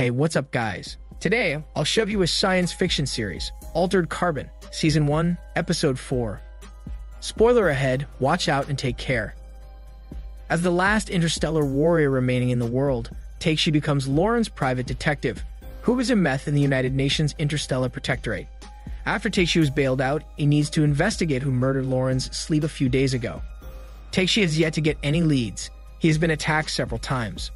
Hey, what's up guys? Today, I'll show you a science fiction series, Altered Carbon, Season 1, Episode 4. Spoiler ahead, watch out and take care. As the last interstellar warrior remaining in the world, Takeshii becomes Lauren's private detective, who is a meth in the United Nations Interstellar Protectorate. After Takeshii was bailed out, he needs to investigate who murdered Lauren's sleep a few days ago. Takeshii has yet to get any leads. He has been attacked several times.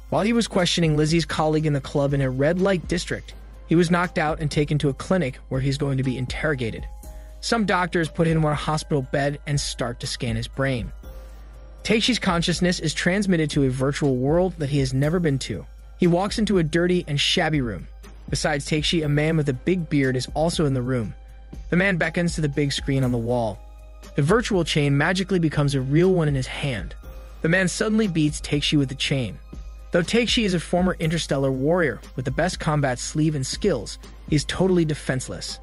While he was questioning Lizzie's colleague in the club in a red light district, he was knocked out and taken to a clinic where he's going to be interrogated. Some doctors put him on a hospital bed and start to scan his brain. Takeshii's consciousness is transmitted to a virtual world that he has never been to. He walks into a dirty and shabby room. Besides Takeshii, a man with a big beard is also in the room. The man beckons to the big screen on the wall. The virtual chain magically becomes a real one in his hand. The man suddenly beats Takeshii with the chain. Though Takeshii is a former interstellar warrior with the best combat sleeve and skills, he is totally defenseless.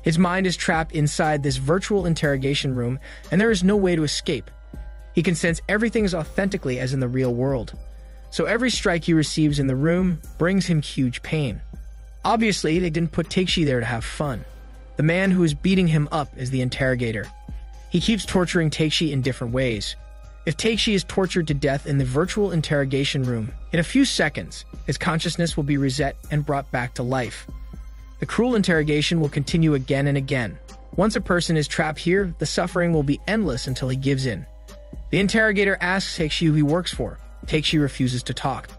His mind is trapped inside this virtual interrogation room, and there is no way to escape. He can sense everything as authentically as in the real world. So every strike he receives in the room brings him huge pain. Obviously, they didn't put Takeshii there to have fun. The man who is beating him up is the interrogator. He keeps torturing Takeshii in different ways. If Takeshii is tortured to death in the virtual interrogation room, in a few seconds, his consciousness will be reset and brought back to life. The cruel interrogation will continue again and again. Once a person is trapped here, the suffering will be endless until he gives in. The interrogator asks Takeshii who he works for. Takeshii refuses to talk.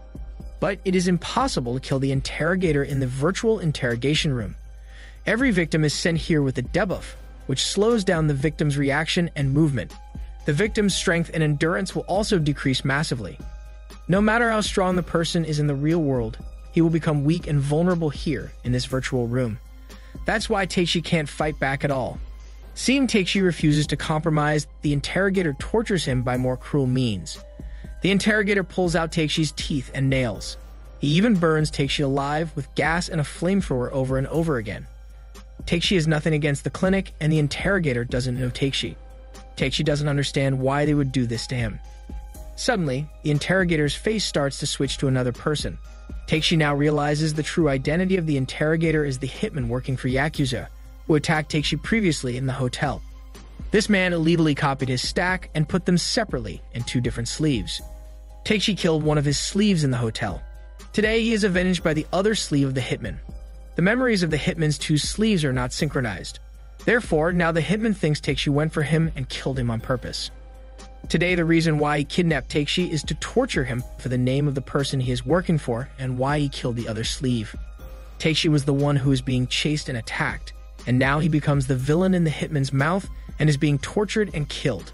But it is impossible to kill the interrogator in the virtual interrogation room. Every victim is sent here with a debuff, which slows down the victim's reaction and movement. The victim's strength and endurance will also decrease massively. No matter how strong the person is in the real world, he will become weak and vulnerable here in this virtual room. That's why Takeshii can't fight back at all. Seeing Takeshii refuses to compromise, the interrogator tortures him by more cruel means. The interrogator pulls out Takeshii's teeth and nails. He even burns Takeshii alive with gas and a flamethrower over and over again. Takeshii has nothing against the clinic, and the interrogator doesn't know Takeshii. Takeshii doesn't understand why they would do this to him. Suddenly, the interrogator's face starts to switch to another person. Takeshii now realizes the true identity of the interrogator is the hitman working for Yakuza, who attacked Takeshii previously in the hotel. This man illegally copied his stack and put them separately in two different sleeves. Takeshii killed one of his sleeves in the hotel. Today, he is avenged by the other sleeve of the hitman. The memories of the hitman's two sleeves are not synchronized. Therefore, now the hitman thinks Takeshii went for him and killed him on purpose. Today, the reason why he kidnapped Takeshii is to torture him for the name of the person he is working for and why he killed the other sleeve. Takeshii was the one who was being chased and attacked, and now he becomes the villain in the hitman's mouth and is being tortured and killed.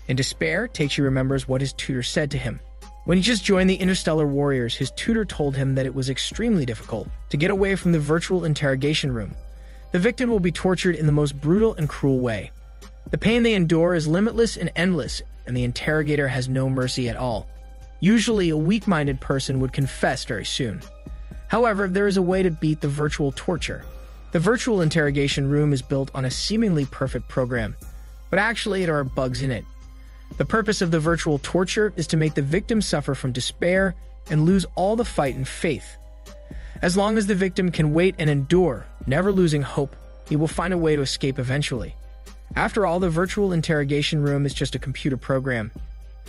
In despair, Takeshii remembers what his tutor said to him. When he just joined the Interstellar Warriors, his tutor told him that it was extremely difficult to get away from the virtual interrogation room. The victim will be tortured in the most brutal and cruel way. The pain they endure is limitless and endless, and the interrogator has no mercy at all. Usually, a weak-minded person would confess very soon. However, there is a way to beat the virtual torture. The virtual interrogation room is built on a seemingly perfect program, but actually there are bugs in it. The purpose of the virtual torture is to make the victim suffer from despair and lose all the fight and faith. As long as the victim can wait and endure, never losing hope, he will find a way to escape eventually. After all, the virtual interrogation room is just a computer program.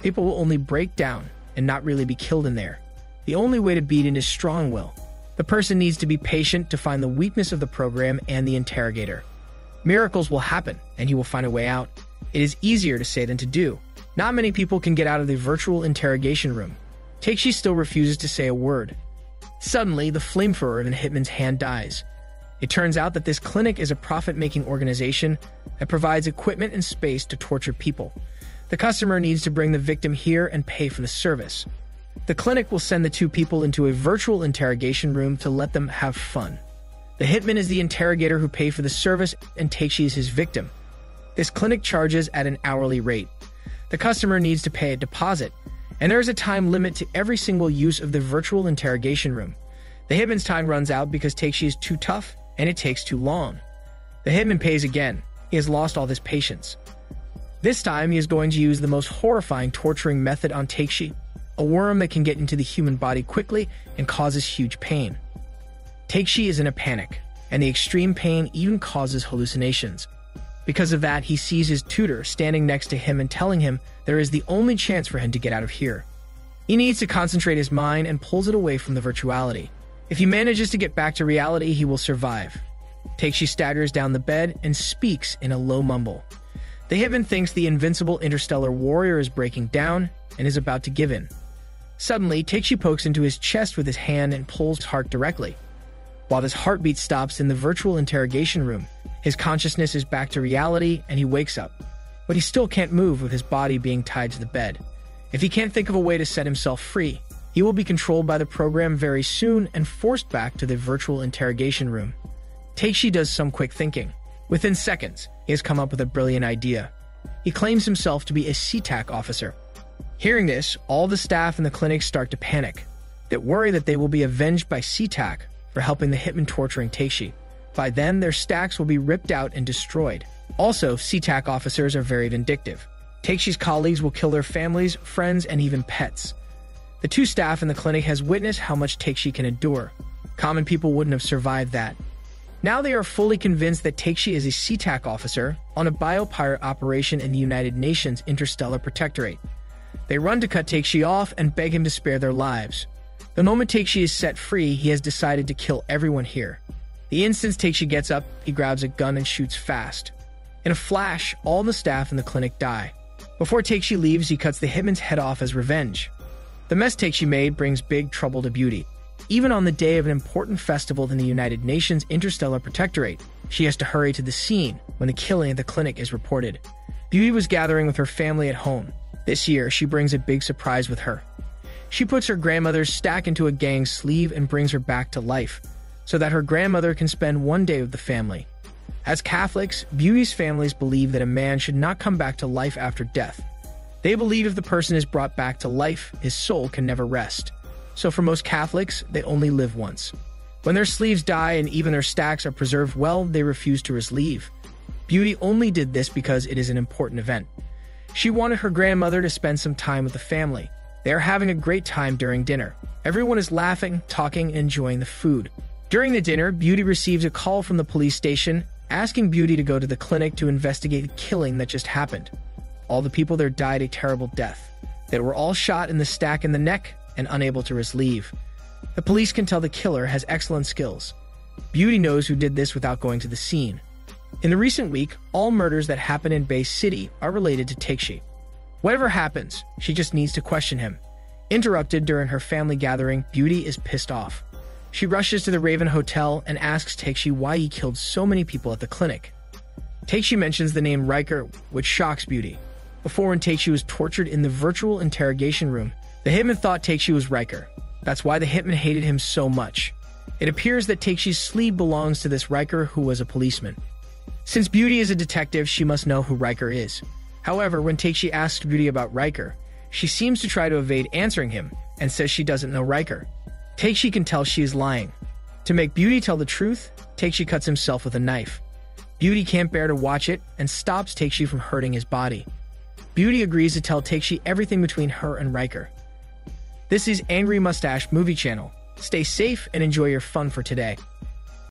People will only break down and not really be killed in there. The only way to beat it is strong will. The person needs to be patient to find the weakness of the program and the interrogator. Miracles will happen, and he will find a way out. It is easier to say than to do. Not many people can get out of the virtual interrogation room. Takeshii still refuses to say a word. Suddenly, the flamethrower in the hitman's hand dies. It turns out that this clinic is a profit-making organization that provides equipment and space to torture people. The customer needs to bring the victim here and pay for the service. The clinic will send the two people into a virtual interrogation room to let them have fun. The hitman is the interrogator who paid for the service, and Takeshii is his victim. This clinic charges at an hourly rate. The customer needs to pay a deposit, and there is a time limit to every single use of the virtual interrogation room. The hitman's time runs out because Takeshii is too tough, and it takes too long. The hitman pays again. He has lost all his patience. This time, he is going to use the most horrifying torturing method on Takeshii. a worm that can get into the human body quickly and causes huge pain. Takeshi is in a panic, and the extreme pain even causes hallucinations. Because of that, he sees his tutor standing next to him and telling him there is the only chance for him to get out of here. He needs to concentrate his mind and pulls it away from the virtuality. If he manages to get back to reality, he will survive. Takeshi staggers down the bed and speaks in a low mumble. The hitman thinks the invincible interstellar warrior is breaking down and is about to give in. Suddenly, Takeshi pokes into his chest with his hand and pulls his heart directly. While his heartbeat stops in the virtual interrogation room, his consciousness is back to reality and he wakes up. But he still can't move with his body being tied to the bed. If he can't think of a way to set himself free, he will be controlled by the program very soon and forced back to the virtual interrogation room. Takeshi does some quick thinking. Within seconds, he has come up with a brilliant idea. He claims himself to be a SeaTac officer. Hearing this, all the staff in the clinic start to panic. They worry that they will be avenged by SeaTac for helping the hitman torturing Takeshi. By then, their stacks will be ripped out and destroyed. Also, SeaTac officers are very vindictive. Takeshi's colleagues will kill their families, friends, and even pets. The two staff in the clinic has witnessed how much Takeshi can endure. Common people wouldn't have survived that. Now they are fully convinced that Takeshi is a SeaTac officer on a biopirate operation in the United Nations Interstellar Protectorate. They run to cut Takeshi off and beg him to spare their lives. The moment Takeshi is set free, he has decided to kill everyone here. The instant Takeshi gets up, he grabs a gun and shoots fast. In a flash, all the staff in the clinic die. Before Takeshi leaves, he cuts the hitman's head off as revenge. The mess Takeshi made brings big trouble to Beauty. Even on the day of an important festival in the United Nations Interstellar Protectorate, she has to hurry to the scene when the killing at the clinic is reported. Beauty was gathering with her family at home. This year, she brings a big surprise with her. She puts her grandmother's stack into a gang's sleeve and brings her back to life, so that her grandmother can spend one day with the family. As Catholics, Beauty's families believe that a man should not come back to life after death. They believe if the person is brought back to life, his soul can never rest. So for most Catholics, they only live once. When their sleeves die and even their stacks are preserved well, they refuse to leave. Beauty only did this because it is an important event. She wanted her grandmother to spend some time with the family. They are having a great time during dinner. Everyone is laughing, talking, and enjoying the food. During the dinner, Beauty receives a call from the police station asking Beauty to go to the clinic to investigate the killing that just happened. All the people there died a terrible death. They were all shot in the stack in the neck and unable to leave. The police can tell the killer has excellent skills. Beauty knows who did this without going to the scene. In the recent week, all murders that happen in Bay City are related to Takeshi. Whatever happens, she just needs to question him. Interrupted during her family gathering, Beauty is pissed off. She rushes to the Raven Hotel and asks Takeshi why he killed so many people at the clinic. Takeshi mentions the name Riker, which shocks Beauty. Before, when Takeshi was tortured in the virtual interrogation room, the hitman thought Takeshi was Riker. That's why the hitman hated him so much. It appears that Takeshi's sleeve belongs to this Riker who was a policeman. Since Beauty is a detective, she must know who Riker is. However, when Takeshi asks Beauty about Riker, she seems to try to evade answering him and says she doesn't know Riker. Takeshi can tell she is lying. To make Beauty tell the truth, Takeshi cuts himself with a knife. Beauty can't bear to watch it and stops Takeshi from hurting his body. Beauty agrees to tell Takeshi everything between her and Riker. This is Angry Mustache Movie Channel. Stay safe and enjoy your fun for today.